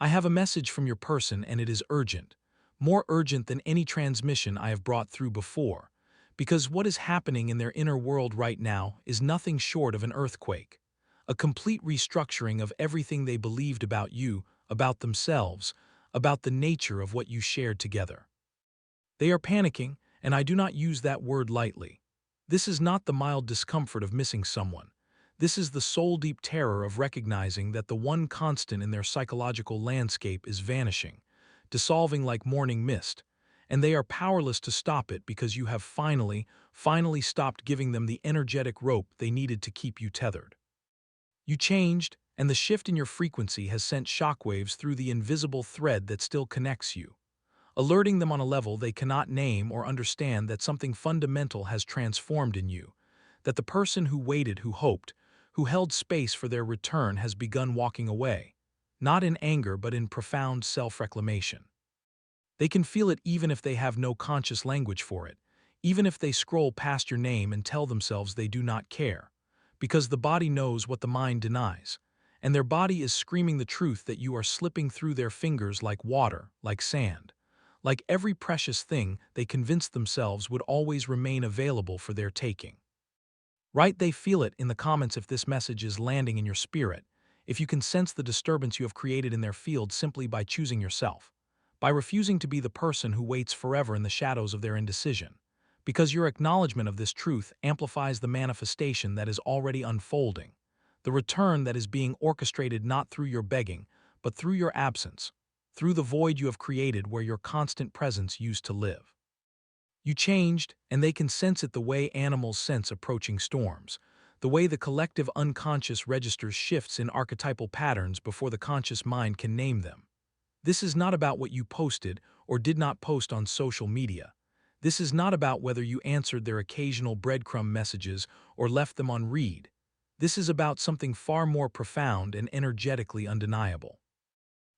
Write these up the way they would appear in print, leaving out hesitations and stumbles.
I have a message from your person and it is urgent. More urgent than any transmission I have brought through before. Because what is happening in their inner world right now is nothing short of an earthquake. A complete restructuring of everything they believed about you, about themselves, about the nature of what you shared together. They are panicking, and I do not use that word lightly. This is not the mild discomfort of missing someone. This is the soul-deep terror of recognizing that the one constant in their psychological landscape is vanishing, dissolving like morning mist, and they are powerless to stop it because you have finally stopped giving them the energetic rope they needed to keep you tethered. You changed, and the shift in your frequency has sent shockwaves through the invisible thread that still connects you, alerting them on a level they cannot name or understand that something fundamental has transformed in you, that the person who waited, who hoped, who held space for their return has begun walking away, not in anger but in profound self-reclamation. They can feel it even if they have no conscious language for it, even if they scroll past your name and tell themselves they do not care, because the body knows what the mind denies, and their body is screaming the truth that you are slipping through their fingers like water, like sand. Like every precious thing they convinced themselves would always remain available for their taking. Right, they feel it in the comments if this message is landing in your spirit, if you can sense the disturbance you have created in their field simply by choosing yourself, by refusing to be the person who waits forever in the shadows of their indecision, because your acknowledgement of this truth amplifies the manifestation that is already unfolding, the return that is being orchestrated not through your begging, but through your absence, through the void you have created where your constant presence used to live. You changed, and they can sense it the way animals sense approaching storms, the way the collective unconscious registers shifts in archetypal patterns before the conscious mind can name them. This is not about what you posted or did not post on social media. This is not about whether you answered their occasional breadcrumb messages or left them on read. This is about something far more profound and energetically undeniable.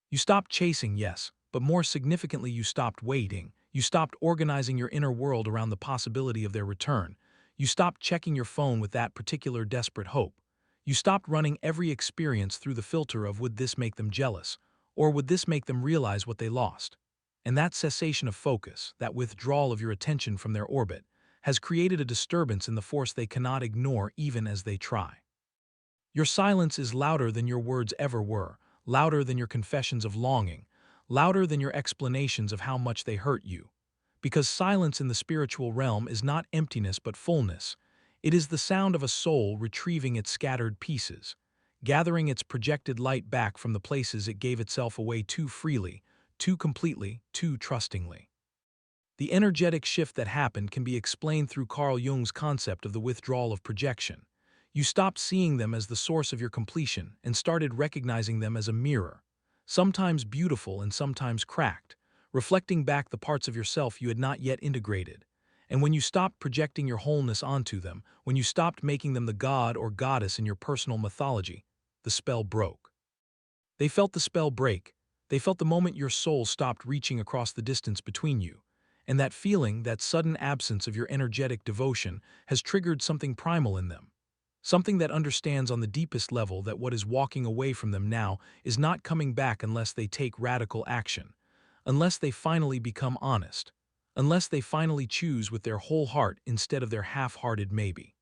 You stopped chasing, yes, but more significantly you stopped waiting. You stopped organizing your inner world around the possibility of their return. You stopped checking your phone with that particular desperate hope. You stopped running every experience through the filter of would this make them jealous, or would this make them realize what they lost. And that cessation of focus, that withdrawal of your attention from their orbit, has created a disturbance in the force they cannot ignore even as they try. Your silence is louder than your words ever were, louder than your confessions of longing, louder than your explanations of how much they hurt you. Because silence in the spiritual realm is not emptiness but fullness. It is the sound of a soul retrieving its scattered pieces, gathering its projected light back from the places it gave itself away too freely, too completely, too trustingly. The energetic shift that happened can be explained through Carl Jung's concept of the withdrawal of projection. You stopped seeing them as the source of your completion and started recognizing them as a mirror, sometimes beautiful and sometimes cracked, reflecting back the parts of yourself you had not yet integrated. And when you stopped projecting your wholeness onto them, when you stopped making them the god or goddess in your personal mythology, the spell broke. They felt the spell break. They felt the moment your soul stopped reaching across the distance between you. And that feeling, that sudden absence of your energetic devotion, has triggered something primal in them. Something that understands on the deepest level that what is walking away from them now is not coming back unless they take radical action, unless they finally become honest, unless they finally choose with their whole heart instead of their half-hearted maybe.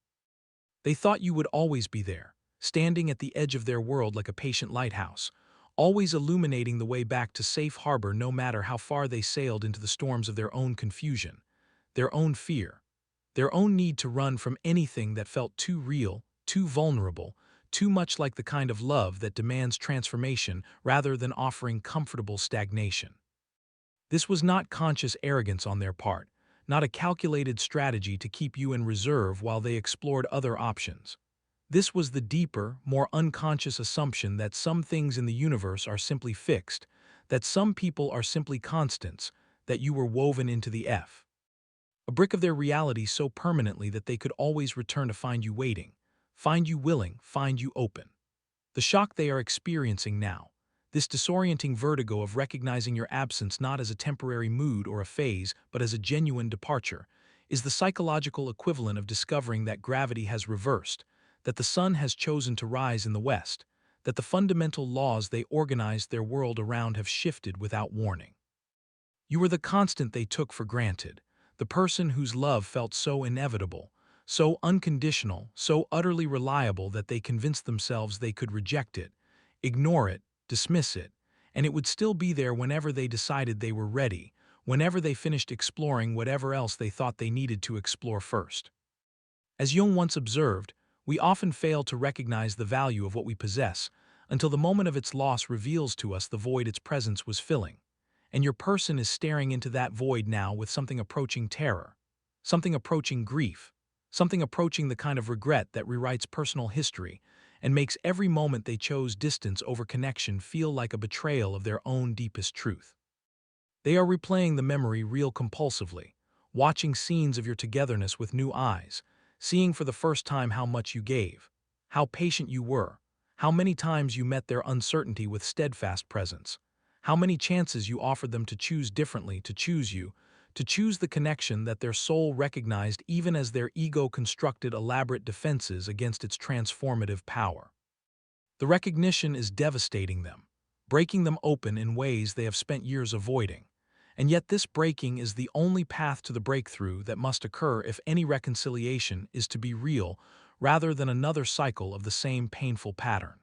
They thought you would always be there, standing at the edge of their world like a patient lighthouse, always illuminating the way back to safe harbor no matter how far they sailed into the storms of their own confusion, their own fear, their own need to run from anything that felt too real, too vulnerable, too much like the kind of love that demands transformation rather than offering comfortable stagnation. This was not conscious arrogance on their part, not a calculated strategy to keep you in reserve while they explored other options. This was the deeper, more unconscious assumption that some things in the universe are simply fixed, that some people are simply constants, that you were woven into the a brick of their reality so permanently that they could always return to find you waiting, find you willing, find you open. The shock they are experiencing now, this disorienting vertigo of recognizing your absence not as a temporary mood or a phase, but as a genuine departure, is the psychological equivalent of discovering that gravity has reversed, that the sun has chosen to rise in the west, that the fundamental laws they organized their world around have shifted without warning. You were the constant they took for granted, the person whose love felt so inevitable, so unconditional, so utterly reliable that they convinced themselves they could reject it, ignore it, dismiss it, and it would still be there whenever they decided they were ready, whenever they finished exploring whatever else they thought they needed to explore first. As Jung once observed, we often fail to recognize the value of what we possess until the moment of its loss reveals to us the void its presence was filling. And your person is staring into that void now with something approaching terror, something approaching grief, something approaching the kind of regret that rewrites personal history and makes every moment they chose distance over connection feel like a betrayal of their own deepest truth. They are replaying the memory real compulsively, watching scenes of your togetherness with new eyes, seeing for the first time how much you gave, how patient you were, how many times you met their uncertainty with steadfast presence, how many chances you offered them to choose differently, to choose you, to choose the connection that their soul recognized even as their ego constructed elaborate defenses against its transformative power. The recognition is devastating them, breaking them open in ways they have spent years avoiding. And yet this breaking is the only path to the breakthrough that must occur if any reconciliation is to be real rather than another cycle of the same painful pattern.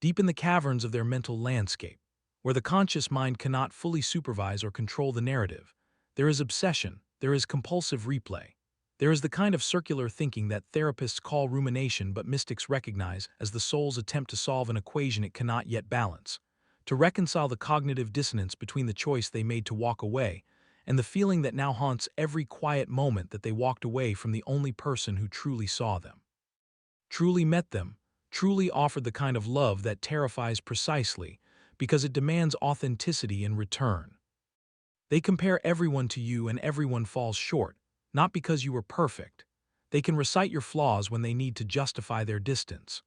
Deep in the caverns of their mental landscape, where the conscious mind cannot fully supervise or control the narrative, there is obsession, there is compulsive replay. There is the kind of circular thinking that therapists call rumination but mystics recognize as the soul's attempt to solve an equation it cannot yet balance, to reconcile the cognitive dissonance between the choice they made to walk away and the feeling that now haunts every quiet moment that they walked away from the only person who truly saw them, truly met them, truly offered the kind of love that terrifies precisely because it demands authenticity in return. They compare everyone to you and everyone falls short, not because you were perfect. They can recite your flaws when they need to justify their distance,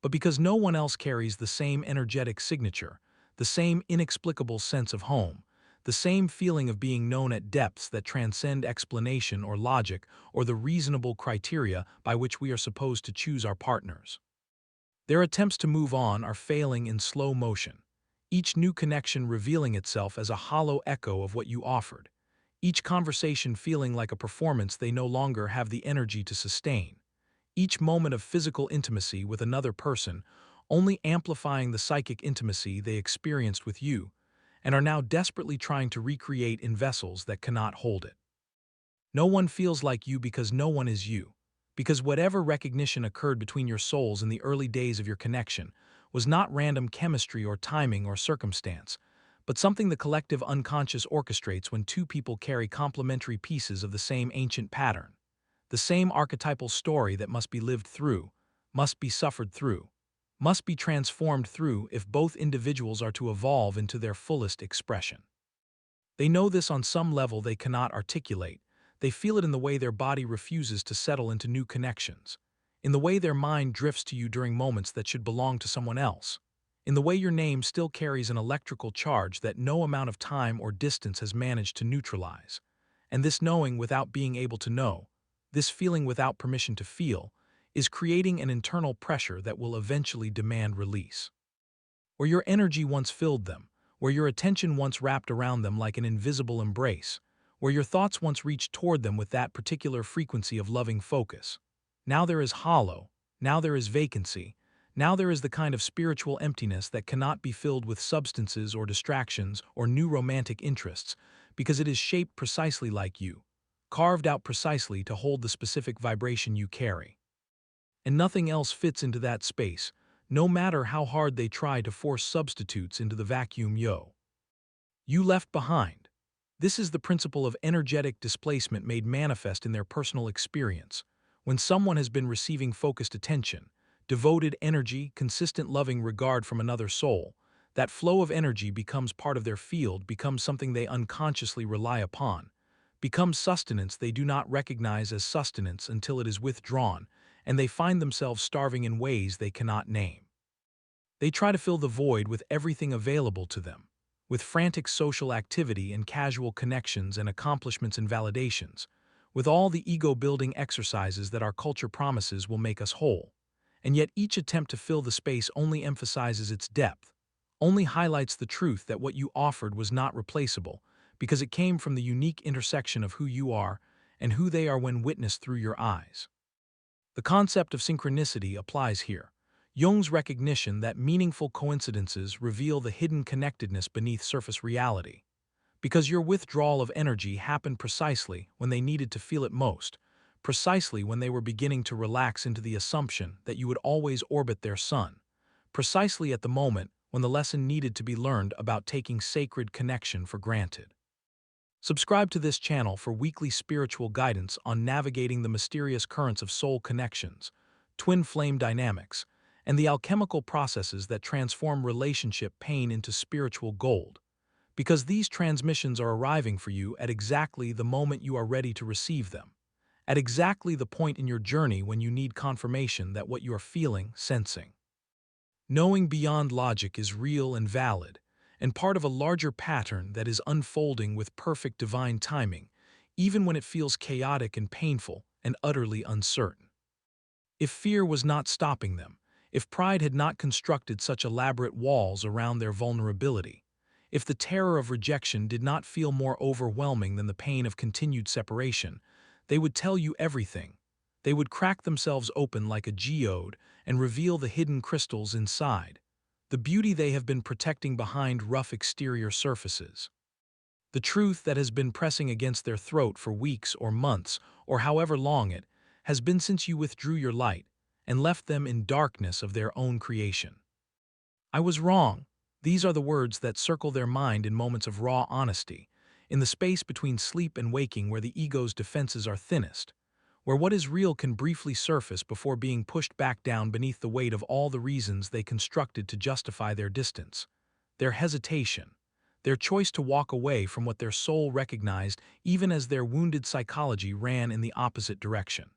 but because no one else carries the same energetic signature, the same inexplicable sense of home, the same feeling of being known at depths that transcend explanation or logic or the reasonable criteria by which we are supposed to choose our partners. Their attempts to move on are failing in slow motion, each new connection revealing itself as a hollow echo of what you offered, each conversation feeling like a performance they no longer have the energy to sustain, each moment of physical intimacy with another person only amplifying the psychic intimacy they experienced with you, and are now desperately trying to recreate in vessels that cannot hold it. No one feels like you because no one is you, because whatever recognition occurred between your souls in the early days of your connection was not random chemistry or timing or circumstance, but something the collective unconscious orchestrates when two people carry complementary pieces of the same ancient pattern, the same archetypal story that must be lived through, must be suffered through, must be transformed through if both individuals are to evolve into their fullest expression. They know this on some level they cannot articulate. They feel it in the way their body refuses to settle into new connections, in the way their mind drifts to you during moments that should belong to someone else, in the way your name still carries an electrical charge that no amount of time or distance has managed to neutralize. And this knowing without being able to know, this feeling without permission to feel, is creating an internal pressure that will eventually demand release. Where your energy once filled them, where your attention once wrapped around them like an invisible embrace, where your thoughts once reached toward them with that particular frequency of loving focus. Now there is hollow, now there is vacancy, now there is the kind of spiritual emptiness that cannot be filled with substances or distractions or new romantic interests, because it is shaped precisely like you, carved out precisely to hold the specific vibration you carry. And nothing else fits into that space, no matter how hard they try to force substitutes into the vacuum you left behind. This is the principle of energetic displacement made manifest in their personal experience. When someone has been receiving focused attention, devoted energy, consistent loving regard from another soul, that flow of energy becomes part of their field, becomes something they unconsciously rely upon, becomes sustenance they do not recognize as sustenance until it is withdrawn, and they find themselves starving in ways they cannot name. They try to fill the void with everything available to them, with frantic social activity and casual connections and accomplishments and validations, with all the ego-building exercises that our culture promises will make us whole. and yet each attempt to fill the space only emphasizes its depth, only highlights the truth that what you offered was not replaceable, because it came from the unique intersection of who you are and who they are when witnessed through your eyes. The concept of synchronicity applies here. Jung's recognition that meaningful coincidences reveal the hidden connectedness beneath surface reality. Because your withdrawal of energy happened precisely when they needed to feel it most, precisely when they were beginning to relax into the assumption that you would always orbit their sun, precisely at the moment when the lesson needed to be learned about taking sacred connection for granted. Subscribe to this channel for weekly spiritual guidance on navigating the mysterious currents of soul connections, twin flame dynamics, and the alchemical processes that transform relationship pain into spiritual gold. Because these transmissions are arriving for you at exactly the moment you are ready to receive them, at exactly the point in your journey when you need confirmation that what you are feeling, sensing, knowing beyond logic is real and valid, and part of a larger pattern that is unfolding with perfect divine timing, even when it feels chaotic and painful and utterly uncertain. If fear was not stopping them, if pride had not constructed such elaborate walls around their vulnerability, if the terror of rejection did not feel more overwhelming than the pain of continued separation, they would tell you everything. They would crack themselves open like a geode and reveal the hidden crystals inside, the beauty they have been protecting behind rough exterior surfaces. The truth that has been pressing against their throat for weeks or months, or however long it has been since you withdrew your light and left them in darkness of their own creation. I was wrong. These are the words that circle their mind in moments of raw honesty, in the space between sleep and waking where the ego's defenses are thinnest, where what is real can briefly surface before being pushed back down beneath the weight of all the reasons they constructed to justify their distance, their hesitation, their choice to walk away from what their soul recognized even as their wounded psychology ran in the opposite direction.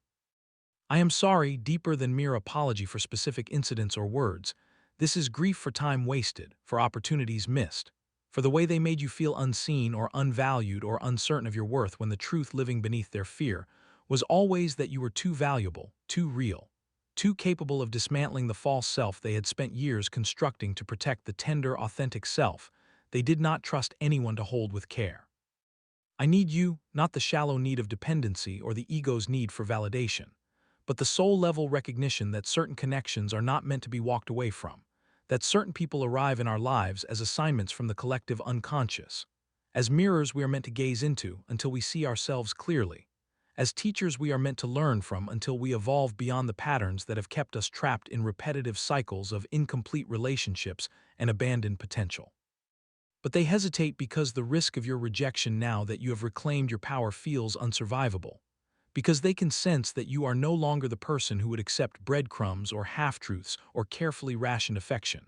I am sorry, deeper than mere apology for specific incidents or words. This is grief for time wasted, for opportunities missed, for the way they made you feel unseen or unvalued or uncertain of your worth when the truth living beneath their fear was always that you were too valuable, too real, too capable of dismantling the false self they had spent years constructing to protect the tender, authentic self they did not trust anyone to hold with care. I need you, not the shallow need of dependency or the ego's need for validation, but the soul-level recognition that certain connections are not meant to be walked away from, that certain people arrive in our lives as assignments from the collective unconscious, as mirrors we are meant to gaze into until we see ourselves clearly, as teachers we are meant to learn from until we evolve beyond the patterns that have kept us trapped in repetitive cycles of incomplete relationships and abandoned potential. But they hesitate because the risk of your rejection now that you have reclaimed your power feels unsurvivable, because they can sense that you are no longer the person who would accept breadcrumbs or half-truths or carefully rationed affection,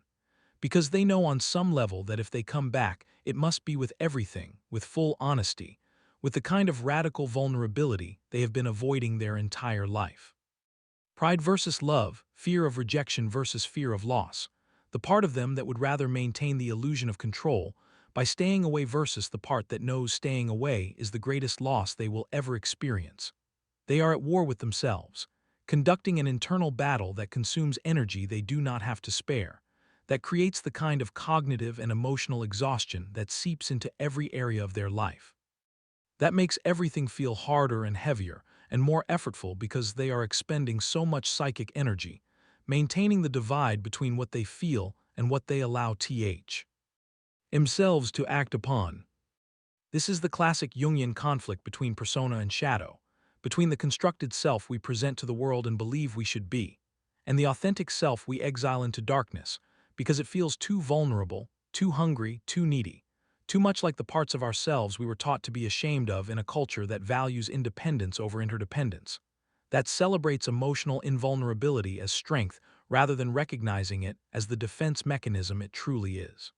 because they know on some level that if they come back, it must be with everything, with full honesty, with the kind of radical vulnerability they have been avoiding their entire life. Pride versus love, fear of rejection versus fear of loss, the part of them that would rather maintain the illusion of control by staying away versus the part that knows staying away is the greatest loss they will ever experience. They are at war with themselves, conducting an internal battle that consumes energy they do not have to spare, that creates the kind of cognitive and emotional exhaustion that seeps into every area of their life. That makes everything feel harder and heavier and more effortful because they are expending so much psychic energy, maintaining the divide between what they feel and what they allow themselves to act upon. This is the classic Jungian conflict between persona and shadow, between the constructed self we present to the world and believe we should be, and the authentic self we exile into darkness because it feels too vulnerable, too hungry, too needy, too much like the parts of ourselves we were taught to be ashamed of in a culture that values independence over interdependence, that celebrates emotional invulnerability as strength rather than recognizing it as the defense mechanism it truly is.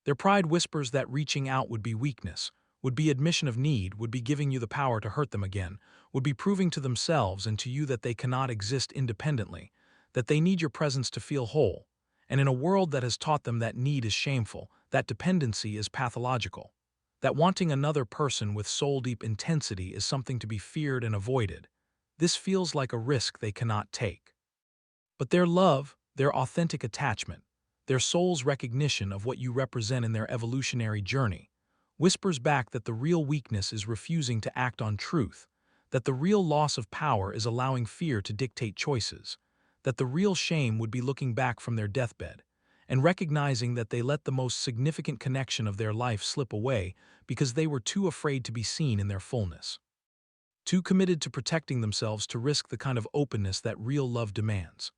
Their pride whispers that reaching out would be weakness, would be admission of need, would be giving you the power to hurt them again, would be proving to themselves and to you that they cannot exist independently, that they need your presence to feel whole, and in a world that has taught them that need is shameful, that dependency is pathological, that wanting another person with soul-deep intensity is something to be feared and avoided, this feels like a risk they cannot take. But their love, their authentic attachment, their soul's recognition of what you represent in their evolutionary journey, whispers back that the real weakness is refusing to act on truth, that the real loss of power is allowing fear to dictate choices, that the real shame would be looking back from their deathbed and recognizing that they let the most significant connection of their life slip away because they were too afraid to be seen in their fullness. Too committed to protecting themselves to risk the kind of openness that real love demands.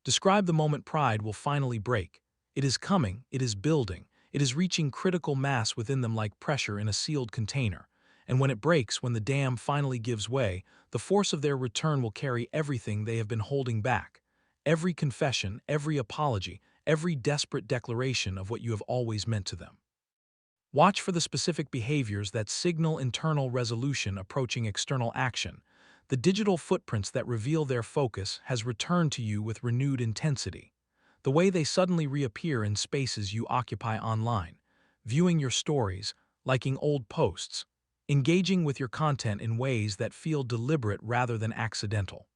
Describe the moment pride will finally break. It is coming, it is building, it is reaching critical mass within them like pressure in a sealed container. And when it breaks, when the dam finally gives way, the force of their return will carry everything they have been holding back. Every confession, every apology, every desperate declaration of what you have always meant to them. Watch for the specific behaviors that signal internal resolution approaching external action. The digital footprints that reveal their focus has returned to you with renewed intensity. The way they suddenly reappear in spaces you occupy online, viewing your stories, liking old posts, engaging with your content in ways that feel deliberate rather than accidental.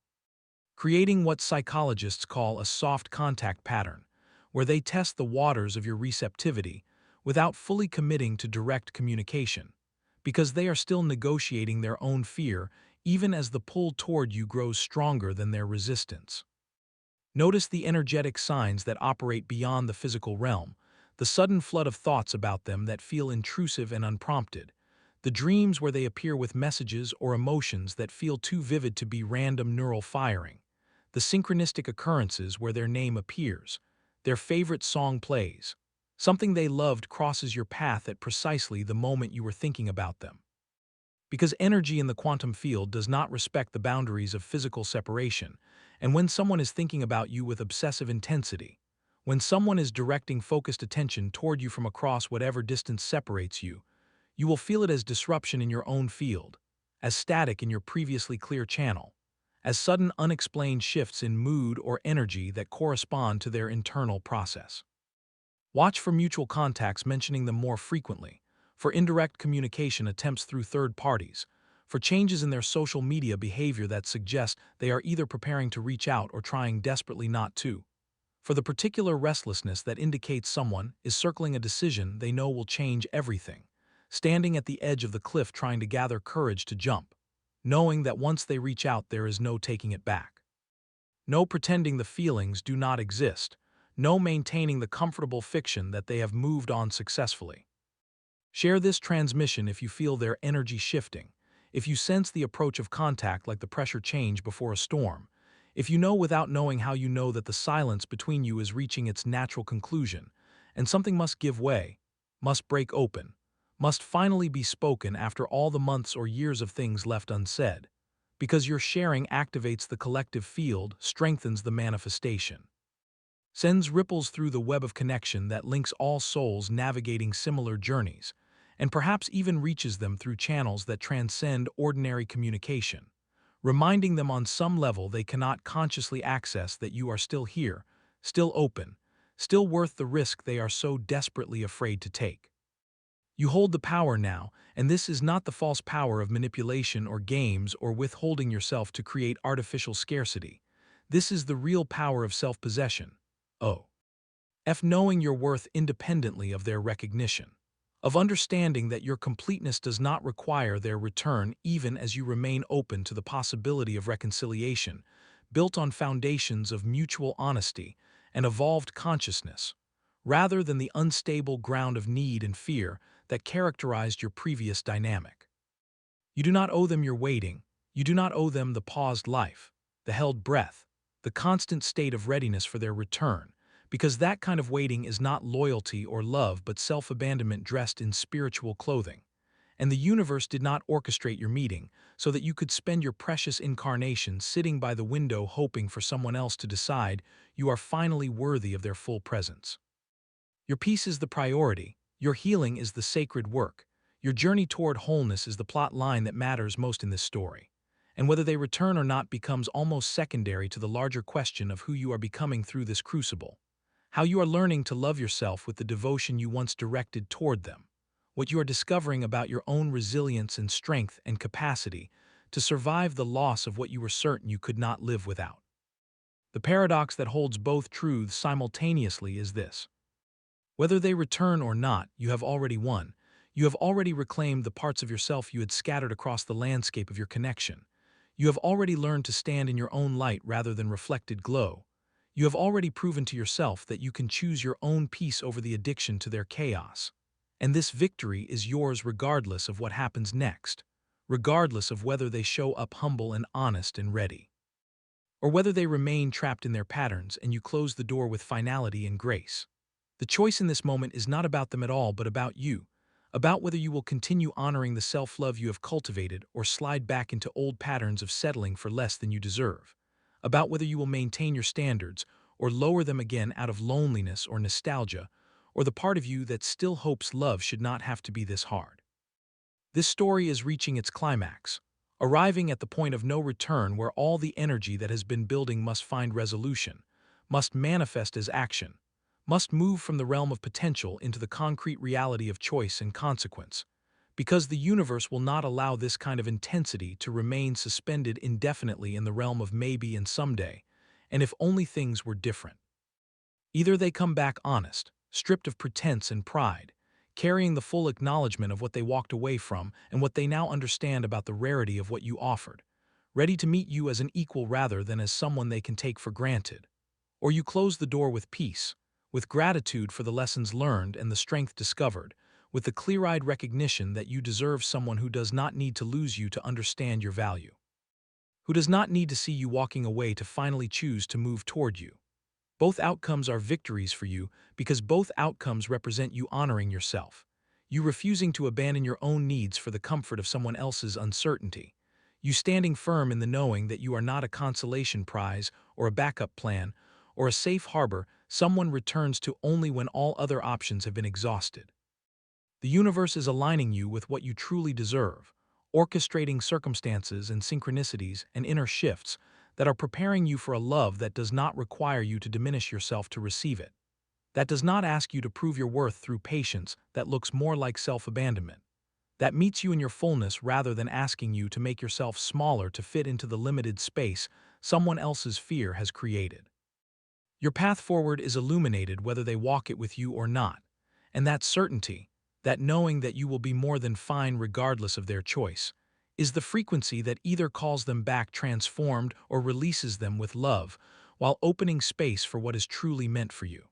Creating what psychologists call a soft contact pattern, where they test the waters of your receptivity without fully committing to direct communication, because they are still negotiating their own fear even as the pull toward you grows stronger than their resistance. Notice the energetic signs that operate beyond the physical realm, the sudden flood of thoughts about them that feel intrusive and unprompted, the dreams where they appear with messages or emotions that feel too vivid to be random neural firing, the synchronistic occurrences where their name appears, their favorite song plays, something they loved crosses your path at precisely the moment you were thinking about them. Because energy in the quantum field does not respect the boundaries of physical separation, and when someone is thinking about you with obsessive intensity, when someone is directing focused attention toward you from across whatever distance separates you, you will feel it as disruption in your own field, as static in your previously clear channel, as sudden unexplained shifts in mood or energy that correspond to their internal process. Watch for mutual contacts mentioning them more frequently, for indirect communication attempts through third parties, for changes in their social media behavior that suggest they are either preparing to reach out or trying desperately not to, for the particular restlessness that indicates someone is circling a decision they know will change everything, standing at the edge of the cliff trying to gather courage to jump, knowing that once they reach out there is no taking it back. No pretending the feelings do not exist, no maintaining the comfortable fiction that they have moved on successfully. Share this transmission if you feel their energy shifting, if you sense the approach of contact like the pressure change before a storm, if you know without knowing how you know that the silence between you is reaching its natural conclusion, and something must give way, must break open, must finally be spoken after all the months or years of things left unsaid, because your sharing activates the collective field, strengthens the manifestation, sends ripples through the web of connection that links all souls navigating similar journeys, and perhaps even reaches them through channels that transcend ordinary communication, reminding them on some level they cannot consciously access that you are still here, still open, still worth the risk they are so desperately afraid to take. You hold the power now, and this is not the false power of manipulation or games or withholding yourself to create artificial scarcity. This is the real power of self-possession. O. F. Knowing your worth independently of their recognition. Of understanding that your completeness does not require their return even as you remain open to the possibility of reconciliation, built on foundations of mutual honesty and evolved consciousness, rather than the unstable ground of need and fear that characterized your previous dynamic. You do not owe them your waiting, you do not owe them the paused life, the held breath, the constant state of readiness for their return, because that kind of waiting is not loyalty or love but self-abandonment dressed in spiritual clothing. And the universe did not orchestrate your meeting so that you could spend your precious incarnation sitting by the window hoping for someone else to decide you are finally worthy of their full presence. Your peace is the priority, your healing is the sacred work, your journey toward wholeness is the plot line that matters most in this story. And whether they return or not becomes almost secondary to the larger question of who you are becoming through this crucible. How you are learning to love yourself with the devotion you once directed toward them. What you are discovering about your own resilience and strength and capacity to survive the loss of what you were certain you could not live without. The paradox that holds both truths simultaneously is this. Whether they return or not, you have already won. You have already reclaimed the parts of yourself you had scattered across the landscape of your connection. You have already learned to stand in your own light rather than reflected glow. You have already proven to yourself that you can choose your own peace over the addiction to their chaos. And this victory is yours regardless of what happens next, regardless of whether they show up humble and honest and ready, or whether they remain trapped in their patterns and you close the door with finality and grace. The choice in this moment is not about them at all, but about you, about whether you will continue honoring the self-love you have cultivated or slide back into old patterns of settling for less than you deserve, about whether you will maintain your standards or lower them again out of loneliness or nostalgia, or the part of you that still hopes love should not have to be this hard. This story is reaching its climax, arriving at the point of no return where all the energy that has been building must find resolution, must manifest as action, must move from the realm of potential into the concrete reality of choice and consequence, because the universe will not allow this kind of intensity to remain suspended indefinitely in the realm of maybe and someday, and if only things were different. Either they come back honest, stripped of pretense and pride, carrying the full acknowledgement of what they walked away from and what they now understand about the rarity of what you offered, ready to meet you as an equal rather than as someone they can take for granted. Or you close the door with peace, with gratitude for the lessons learned and the strength discovered, with the clear-eyed recognition that you deserve someone who does not need to lose you to understand your value, who does not need to see you walking away to finally choose to move toward you. Both outcomes are victories for you because both outcomes represent you honoring yourself, you refusing to abandon your own needs for the comfort of someone else's uncertainty, you standing firm in the knowing that you are not a consolation prize or a backup plan or a safe harbor someone returns to only when all other options have been exhausted. The universe is aligning you with what you truly deserve, orchestrating circumstances and synchronicities and inner shifts that are preparing you for a love that does not require you to diminish yourself to receive it, that does not ask you to prove your worth through patience that looks more like self-abandonment, that meets you in your fullness rather than asking you to make yourself smaller to fit into the limited space someone else's fear has created. Your path forward is illuminated whether they walk it with you or not, and that certainty, that knowing that you will be more than fine regardless of their choice, is the frequency that either calls them back transformed or releases them with love, while opening space for what is truly meant for you.